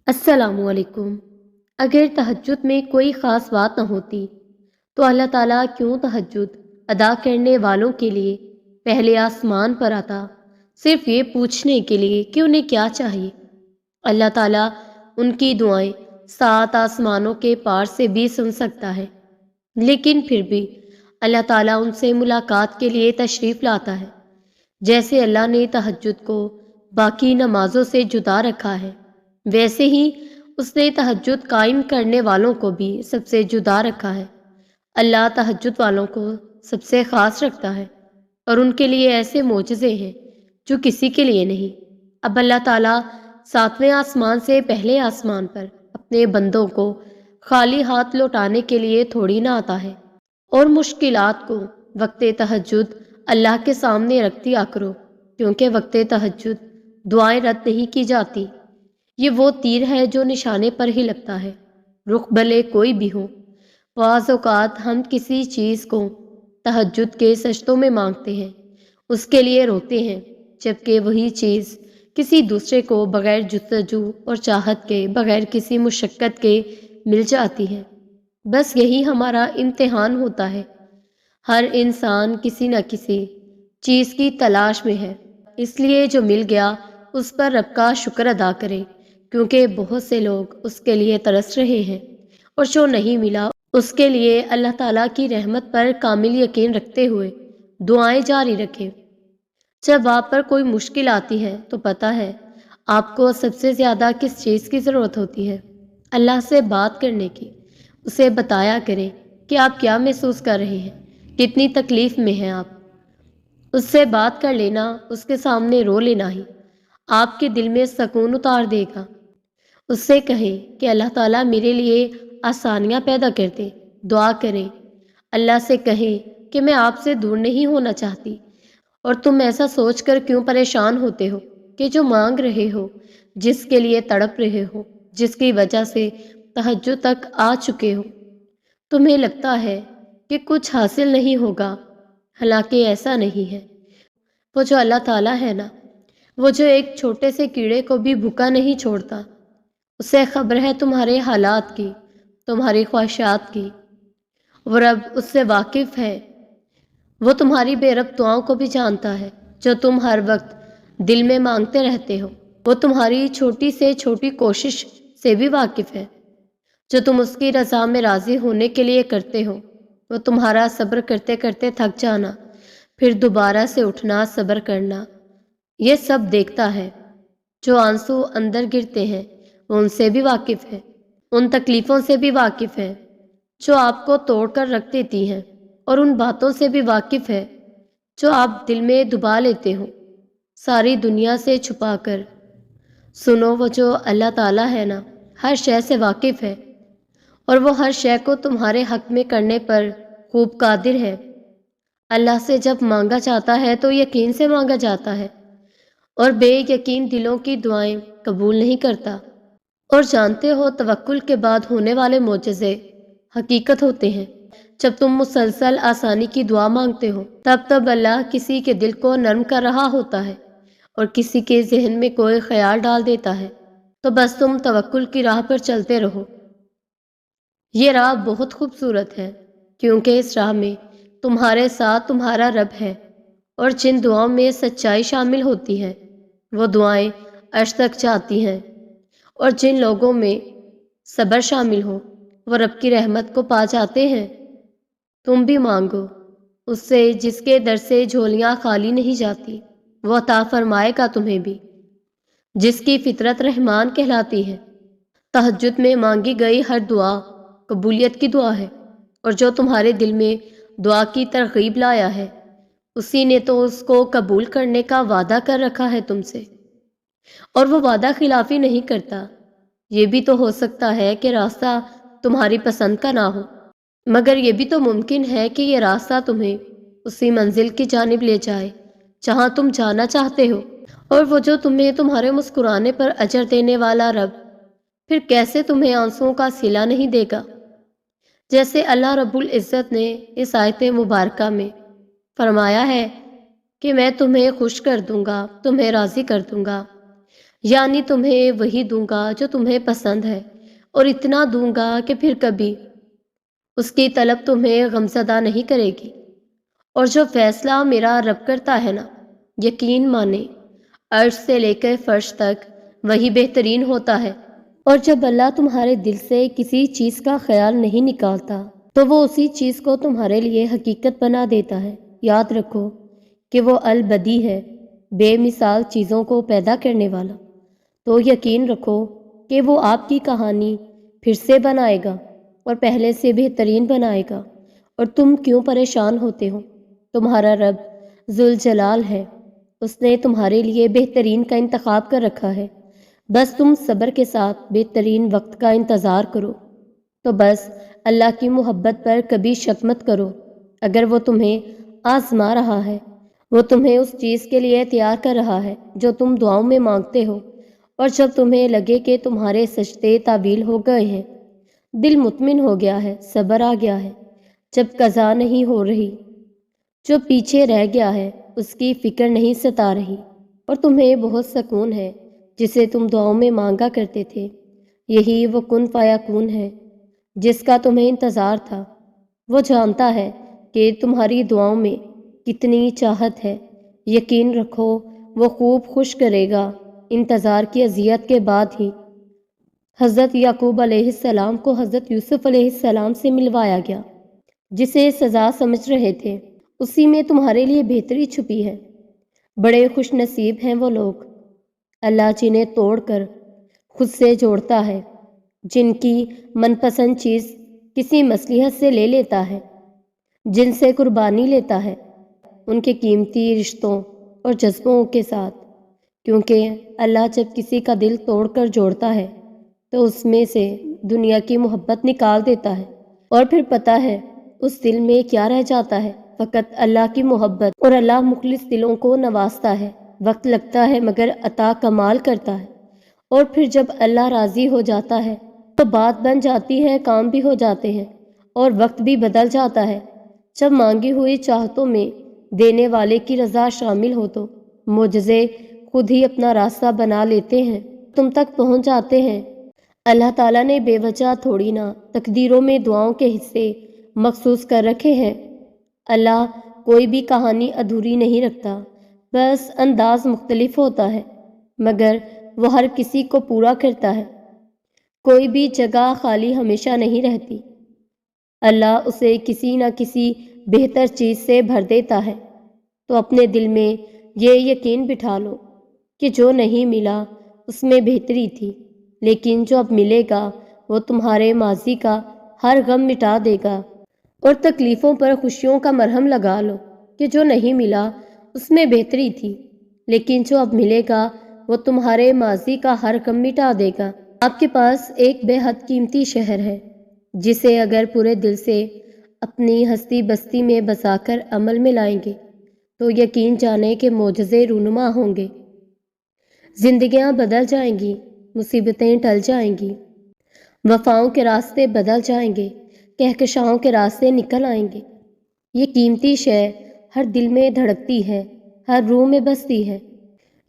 السلام علیکم۔ اگر تہجد میں کوئی خاص بات نہ ہوتی تو اللہ تعالیٰ کیوں تہجد ادا کرنے والوں کے لیے پہلے آسمان پر آتا، صرف یہ پوچھنے کے لیے کہ انہیں کیا چاہیے؟ اللہ تعالیٰ ان کی دعائیں 7 آسمانوں کے پار سے بھی سن سکتا ہے، لیکن پھر بھی اللہ تعالیٰ ان سے ملاقات کے لیے تشریف لاتا ہے۔ جیسے اللہ نے تہجد کو باقی نمازوں سے جدا رکھا ہے، ویسے ہی اس نے تہجد قائم کرنے والوں کو بھی سب سے جدا رکھا ہے۔ اللہ تہجد والوں کو سب سے خاص رکھتا ہے اور ان کے لیے ایسے معجزے ہیں جو کسی کے لیے نہیں۔ اب اللہ تعالیٰ 7ویں آسمان سے پہلے آسمان پر اپنے بندوں کو خالی ہاتھ لوٹانے کے لیے تھوڑی نہ آتا ہے، اور مشکلات کو وقت تہجد اللہ کے سامنے رکھ دیا کرو، کیونکہ وقت تہجد دعائیں رد نہیں کی جاتی۔ یہ وہ تیر ہے جو نشانے پر ہی لگتا ہے، رخ بھلے کوئی بھی ہو۔ بعض اوقات ہم کسی چیز کو تہجد کے سجدوں میں مانگتے ہیں، اس کے لیے روتے ہیں، جبکہ وہی چیز کسی دوسرے کو بغیر جستجو اور چاہت کے، بغیر کسی مشقت کے مل جاتی ہے۔ بس یہی ہمارا امتحان ہوتا ہے۔ ہر انسان کسی نہ کسی چیز کی تلاش میں ہے، اس لیے جو مل گیا اس پر رب کا شکر ادا کرے، کیونکہ بہت سے لوگ اس کے لیے ترس رہے ہیں، اور جو نہیں ملا اس کے لیے اللہ تعالیٰ کی رحمت پر کامل یقین رکھتے ہوئے دعائیں جاری رکھیں۔ جب آپ پر کوئی مشکل آتی ہے تو پتہ ہے آپ کو سب سے زیادہ کس چیز کی ضرورت ہوتی ہے؟ اللہ سے بات کرنے کی۔ اسے بتایا کریں کہ آپ کیا محسوس کر رہے ہیں، کتنی تکلیف میں ہیں آپ۔ اس سے بات کر لینا، اس کے سامنے رو لینا ہی آپ کے دل میں سکون اتار دے گا۔ اس سے کہیں کہ اللہ تعالیٰ میرے لیے آسانیاں پیدا کر دے۔ دعا کریں، اللہ سے کہیں کہ میں آپ سے دور نہیں ہونا چاہتی، اور تم ایسا سوچ کر کیوں پریشان ہوتے ہو کہ جو مانگ رہے ہو، جس کے لیے تڑپ رہے ہو، جس کی وجہ سے تہجد تک آ چکے ہو، تمہیں لگتا ہے کہ کچھ حاصل نہیں ہوگا، حالانکہ ایسا نہیں ہے۔ وہ جو اللہ تعالیٰ ہے نا، وہ جو ایک چھوٹے سے کیڑے کو بھی بھوکا نہیں چھوڑتا، اسے خبر ہے تمہارے حالات کی، تمہاری خواہشات کی۔ وہ رب اس سے واقف ہے، وہ تمہاری بے رب دعاؤں کو بھی جانتا ہے جو تم ہر وقت دل میں مانگتے رہتے ہو۔ وہ تمہاری چھوٹی سے چھوٹی کوشش سے بھی واقف ہے جو تم اس کی رضا میں راضی ہونے کے لیے کرتے ہو۔ وہ تمہارا صبر کرتے کرتے تھک جانا، پھر دوبارہ سے اٹھنا، صبر کرنا، یہ سب دیکھتا ہے۔ جو آنسو اندر گرتے ہیں وہ ان سے بھی واقف ہے، ان تکلیفوں سے بھی واقف ہے جو آپ کو توڑ کر رکھ دیتی ہیں، اور ان باتوں سے بھی واقف ہے جو آپ دل میں دبا لیتے ہو ساری دنیا سے چھپا کر۔ سنو، وہ جو اللہ تعالیٰ ہے نا، ہر شے سے واقف ہے، اور وہ ہر شے کو تمہارے حق میں کرنے پر خوب قادر ہے۔ اللہ سے جب مانگا جاتا ہے تو یقین سے مانگا جاتا ہے، اور بے یقین دلوں کی دعائیں قبول نہیں کرتا۔ اور جانتے ہو، توکل کے بعد ہونے والے معجزے حقیقت ہوتے ہیں۔ جب تم مسلسل آسانی کی دعا مانگتے ہو، تب اللہ کسی کے دل کو نرم کر رہا ہوتا ہے، اور کسی کے ذہن میں کوئی خیال ڈال دیتا ہے۔ تو بس تم توکل کی راہ پر چلتے رہو۔ یہ راہ بہت خوبصورت ہے، کیونکہ اس راہ میں تمہارے ساتھ تمہارا رب ہے، اور جن دعاؤں میں سچائی شامل ہوتی ہے وہ دعائیں عرش تک جاتی ہیں، اور جن لوگوں میں صبر شامل ہو وہ رب کی رحمت کو پا جاتے ہیں۔ تم بھی مانگو اس سے جس کے در سے جھولیاں خالی نہیں جاتی، وہ عطا فرمائے گا تمہیں بھی، جس کی فطرت رحمان کہلاتی ہے۔ تہجد میں مانگی گئی ہر دعا قبولیت کی دعا ہے، اور جو تمہارے دل میں دعا کی ترغیب لایا ہے اسی نے تو اس کو قبول کرنے کا وعدہ کر رکھا ہے تم سے، اور وہ وعدہ خلافی نہیں کرتا۔ یہ بھی تو ہو سکتا ہے کہ راستہ تمہاری پسند کا نہ ہو، مگر یہ بھی تو ممکن ہے کہ یہ راستہ تمہیں اسی منزل کی جانب لے جائے جہاں تم جانا چاہتے ہو۔ اور وہ جو تمہیں تمہارے مسکرانے پر اجر دینے والا رب پھر کیسے تمہیں آنسوؤں کا صلہ نہیں دے گا؟ جیسے اللہ رب العزت نے اس آیت مبارکہ میں فرمایا ہے کہ میں تمہیں خوش کر دوں گا، تمہیں راضی کر دوں گا۔ یعنی تمہیں وہی دوں گا جو تمہیں پسند ہے، اور اتنا دوں گا کہ پھر کبھی اس کی طلب تمہیں غمزدہ نہیں کرے گی۔ اور جو فیصلہ میرا رب کرتا ہے نا، یقین مانے عرش سے لے کر فرش تک وہی بہترین ہوتا ہے۔ اور جب اللہ تمہارے دل سے کسی چیز کا خیال نہیں نکالتا تو وہ اسی چیز کو تمہارے لیے حقیقت بنا دیتا ہے۔ یاد رکھو کہ وہ البدی ہے، بے مثال چیزوں کو پیدا کرنے والا۔ تو یقین رکھو کہ وہ آپ کی کہانی پھر سے بنائے گا اور پہلے سے بہترین بنائے گا۔ اور تم کیوں پریشان ہوتے ہو؟ تمہارا رب ذوالجلال ہے، اس نے تمہارے لیے بہترین کا انتخاب کر رکھا ہے۔ بس تم صبر کے ساتھ بہترین وقت کا انتظار کرو۔ تو بس اللہ کی محبت پر کبھی شک مت کرو۔ اگر وہ تمہیں آزما رہا ہے، وہ تمہیں اس چیز کے لیے تیار کر رہا ہے جو تم دعاؤں میں مانگتے ہو۔ اور جب تمہیں لگے کہ تمہارے سجدے تعویل ہو گئے ہیں، دل مطمئن ہو گیا ہے، صبر آ گیا ہے، جب قضا نہیں ہو رہی، جو پیچھے رہ گیا ہے اس کی فکر نہیں ستا رہی، اور تمہیں بہت سکون ہے جسے تم دعاؤں میں مانگا کرتے تھے، یہی وہ کن فیکون ہے جس کا تمہیں انتظار تھا۔ وہ جانتا ہے کہ تمہاری دعاؤں میں کتنی چاہت ہے۔ یقین رکھو وہ خوب خوش کرے گا۔ انتظار کی اذیت کے بعد ہی حضرت یعقوب علیہ السلام کو حضرت یوسف علیہ السلام سے ملوایا گیا، جسے سزا سمجھ رہے تھے اسی میں تمہارے لیے بہتری چھپی ہے۔ بڑے خوش نصیب ہیں وہ لوگ، اللہ جنہیں توڑ کر خود سے جوڑتا ہے، جن کی من پسند چیز کسی مصلحت سے لے لیتا ہے، جن سے قربانی لیتا ہے ان کے قیمتی رشتوں اور جذبوں کے ساتھ، کیونکہ اللہ جب کسی کا دل توڑ کر جوڑتا ہے تو اس میں سے دنیا کی محبت نکال دیتا ہے، اور پھر پتہ ہے اس دل میں کیا رہ جاتا ہے؟ فقط اللہ کی محبت۔ اور اللہ مخلص دلوں کو نوازتا ہے، وقت لگتا ہے مگر عطا کمال کرتا ہے۔ اور پھر جب اللہ راضی ہو جاتا ہے تو بات بن جاتی ہے، کام بھی ہو جاتے ہیں اور وقت بھی بدل جاتا ہے۔ جب مانگی ہوئی چاہتوں میں دینے والے کی رضا شامل ہو تو معجزے خود ہی اپنا راستہ بنا لیتے ہیں، تم تک پہنچ جاتے ہیں۔ اللہ تعالیٰ نے بے وجہ تھوڑی نہ تقدیروں میں دعاؤں کے حصے مخصوص کر رکھے ہیں۔ اللہ کوئی بھی کہانی ادھوری نہیں رکھتا، بس انداز مختلف ہوتا ہے، مگر وہ ہر کسی کو پورا کرتا ہے۔ کوئی بھی جگہ خالی ہمیشہ نہیں رہتی، اللہ اسے کسی نہ کسی بہتر چیز سے بھر دیتا ہے۔ تو اپنے دل میں یہ یقین بٹھا لو کہ جو نہیں ملا اس میں بہتری تھی، لیکن جو اب ملے گا وہ تمہارے ماضی کا ہر غم مٹا دے گا۔ اور تکلیفوں پر خوشیوں کا مرہم لگا لو کہ جو نہیں ملا اس میں بہتری تھی، لیکن جو اب ملے گا وہ تمہارے ماضی کا ہر غم مٹا دے گا۔ آپ کے پاس ایک بے حد قیمتی شہر ہے جسے اگر پورے دل سے اپنی ہستی بستی میں بسا کر عمل میں لائیں گے تو یقین جانیں کہ معجزے رونما ہوں گے، زندگیاں بدل جائیں گی، مصیبتیں ٹل جائیں گی، وفاؤں کے راستے بدل جائیں گے، کہکشاؤں کے راستے نکل آئیں گے۔ یہ قیمتی شے ہر دل میں دھڑکتی ہے، ہر روح میں بستی ہے۔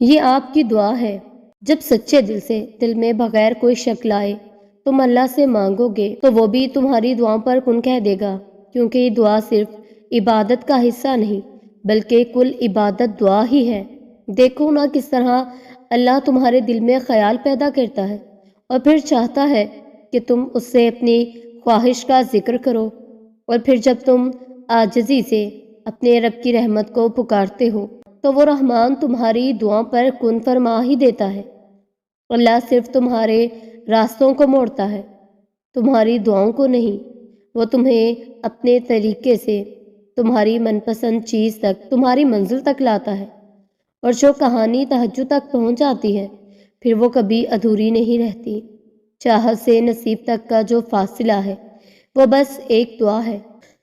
یہ آپ کی دعا ہے۔ جب سچے دل سے دل میں بغیر کوئی شک لائے تم اللہ سے مانگو گے تو وہ بھی تمہاری دعاؤں پر کن کہہ دے گا، کیونکہ یہ دعا صرف عبادت کا حصہ نہیں بلکہ کل عبادت دعا ہی ہے۔ دیکھو نا کس طرح اللہ تمہارے دل میں خیال پیدا کرتا ہے اور پھر چاہتا ہے کہ تم اس سے اپنی خواہش کا ذکر کرو، اور پھر جب تم عاجزی سے اپنے رب کی رحمت کو پکارتے ہو تو وہ رحمان تمہاری دعاؤں پر کن فرما ہی دیتا ہے۔ اللہ صرف تمہارے راستوں کو موڑتا ہے، تمہاری دعاؤں کو نہیں۔ وہ تمہیں اپنے طریقے سے تمہاری من پسند چیز تک، تمہاری منزل تک لاتا ہے، اور جو کہانی تہجد تک پہنچ جاتی ہے پھر وہ کبھی ادھوری نہیں رہتی۔ چاہت سے نصیب تک کا جو فاصلہ ہے وہ بس ایک دعا ہے۔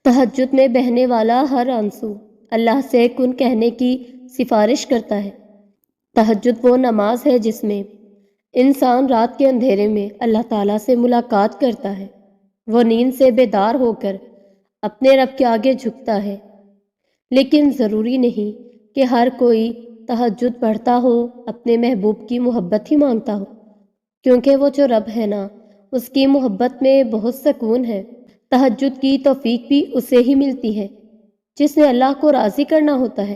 تہجد میں بہنے والا ہر آنسو اللہ سے کن کہنے کی سفارش کرتا ہے۔ تہجد وہ نماز ہے جس میں انسان رات کے اندھیرے میں اللہ تعالیٰ سے ملاقات کرتا ہے۔ وہ نیند سے بیدار ہو کر اپنے رب کے آگے جھکتا ہے، لیکن ضروری نہیں کہ ہر کوئی تہجد پڑھتا ہو اپنے محبوب کی محبت ہی مانگتا ہو، کیونکہ وہ جو رب ہے نا، اس کی محبت میں بہت سکون ہے۔ تہجد کی توفیق بھی اسے ہی ملتی ہے جس نے اللہ کو راضی کرنا ہوتا ہے۔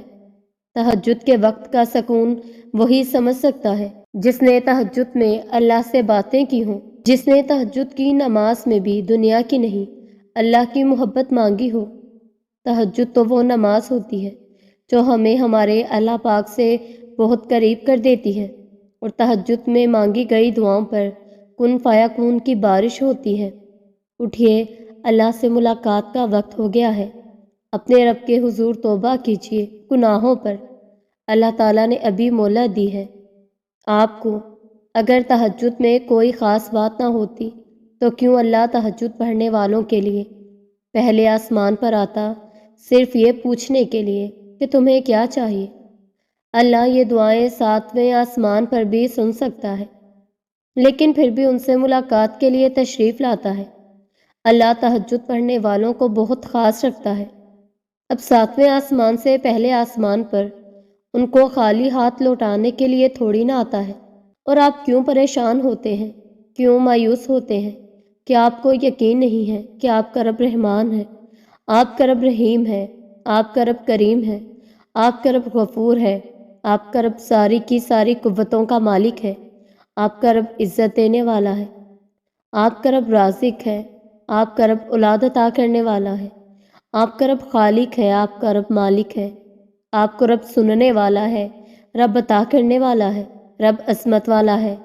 تہجد کے وقت کا سکون وہی سمجھ سکتا ہے جس نے تہجد میں اللہ سے باتیں کی ہوں، جس نے تہجد کی نماز میں بھی دنیا کی نہیں اللہ کی محبت مانگی ہو۔ تہجد تو وہ نماز ہوتی ہے جو ہمیں ہمارے اللہ پاک سے بہت قریب کر دیتی ہے، اور تہجد میں مانگی گئی دعاؤں پر کن فیکون کی بارش ہوتی ہے۔ اٹھیے، اللہ سے ملاقات کا وقت ہو گیا ہے، اپنے رب کے حضور توبہ کیجیے گناہوں پر، اللہ تعالیٰ نے ابھی مہلت دی ہے آپ کو۔ اگر تہجد میں کوئی خاص بات نہ ہوتی تو کیوں اللہ تہجد پڑھنے والوں کے لیے پہلے آسمان پر آتا، صرف یہ پوچھنے کے لیے کہ تمہیں کیا چاہیے۔ اللہ یہ دعائیں 7ویں آسمان پر بھی سن سکتا ہے، لیکن پھر بھی ان سے ملاقات کے لیے تشریف لاتا ہے۔ اللہ تہجد پڑھنے والوں کو بہت خاص رکھتا ہے۔ اب 7ویں آسمان سے پہلے آسمان پر ان کو خالی ہاتھ لوٹانے کے لیے تھوڑی نہ آتا ہے۔ اور آپ کیوں پریشان ہوتے ہیں، کیوں مایوس ہوتے ہیں؟ کیا آپ کو یقین نہیں ہے کہ آپ کا رب رحمان ہے، آپ کا رب رحیم ہے، آپ کا رب کریم ہے، آپ کا رب غفور ہے، آپ کا رب ساری کی ساری قوتوں کا مالک ہے، آپ کا رب عزت دینے والا ہے، آپ کا رب رازق ہے، آپ کا رب اولاد عطا کرنے والا ہے، آپ کا رب خالق ہے، آپ کا رب مالک ہے، آپ کو رب سننے والا ہے، رب عطا کرنے والا ہے، رب عصمت والا ہے،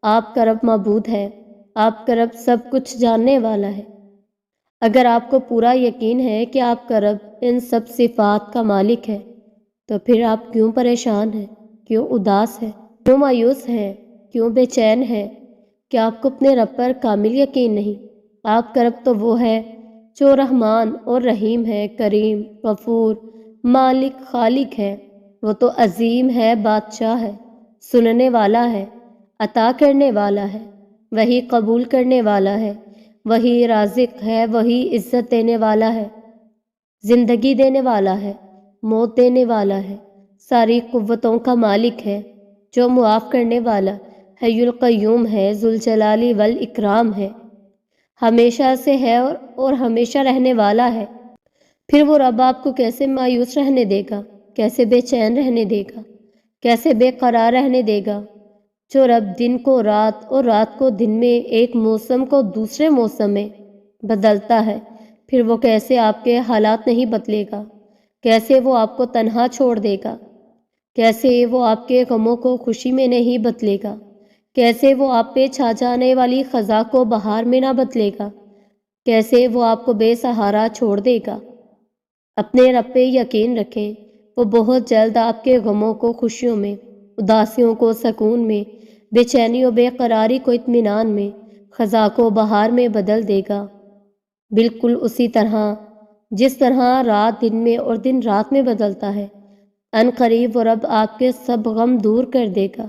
آپ کا رب معبود ہے، آپ کا رب سب کچھ جاننے والا ہے۔ اگر آپ کو پورا یقین ہے کہ آپ کا رب ان سب صفات کا مالک ہے تو پھر آپ کیوں پریشان ہیں، کیوں اداس ہیں، کیوں مایوس ہیں، کیوں بے چین ہیں؟ کیا آپ کو اپنے رب پر کامل یقین نہیں؟ آپ کا رب تو وہ ہے جو رحمان اور رحیم ہے، کریم، غفور، مالک، خالق ہے۔ وہ تو عظیم ہے، بادشاہ ہے، سننے والا ہے، عطا کرنے والا ہے، وہی قبول کرنے والا ہے، وہی رازق ہے، وہی عزت دینے والا ہے، زندگی دینے والا ہے، موت دینے والا ہے، ساری قوتوں کا مالک ہے، جو معاف کرنے والا حی القیوم ہے، ذوالجلال والاکرام ہے، ہمیشہ سے ہے اور ہمیشہ رہنے والا ہے۔ پھر وہ رب آپ کو کیسے مایوس رہنے دے گا، کیسے بے چین رہنے دے گا، کیسے بے قرار رہنے دے گا؟ جو رب دن کو رات اور رات کو دن میں، ایک موسم کو دوسرے موسم میں بدلتا ہے، پھر وہ کیسے آپ کے حالات نہیں بدلے گا؟ کیسے وہ آپ کو تنہا چھوڑ دے گا؟ کیسے وہ آپ کے غموں کو خوشی میں نہیں بدلے گا؟ کیسے وہ آپ پہ چھا جانے والی خزاں کو بہار میں نہ بدلے گا؟ کیسے وہ آپ کو بے سہارا چھوڑ دے گا؟ اپنے رب پہ یقین رکھیں، وہ بہت جلد آپ کے غموں کو خوشیوں میں، اداسیوں کو سکون میں، بے چینی و بے قراری کو اطمینان میں، خزاں کو بہار میں بدل دے گا، بالکل اسی طرح جس طرح رات دن میں اور دن رات میں بدلتا ہے۔ ان قریب وہ رب آپ کے سب غم دور کر دے گا۔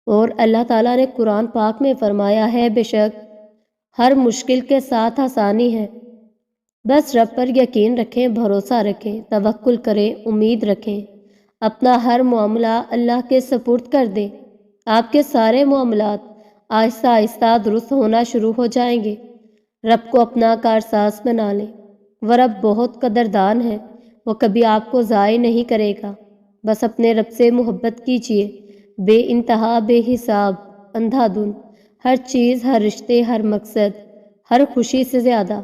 اور اللہ تعالیٰ نے قرآن پاک میں فرمایا ہے، بے شک ہر مشکل کے ساتھ آسانی ہے، بس رب پر یقین رکھیں، بھروسہ رکھیں، توکل کریں، امید رکھیں، اپنا ہر معاملہ اللہ کے سپرد کر دیں، آپ کے سارے معاملات آہستہ آہستہ درست ہونا شروع ہو جائیں گے۔ رب کو اپنا کارساز بنا لیں، وہ رب بہت قدردان ہے، وہ کبھی آپ کو ضائع نہیں کرے گا۔ بس اپنے رب سے محبت کیجیے، بے انتہا، بے حساب، اندھا دھند، ہر چیز، ہر رشتے، ہر مقصد، ہر خوشی سے زیادہ۔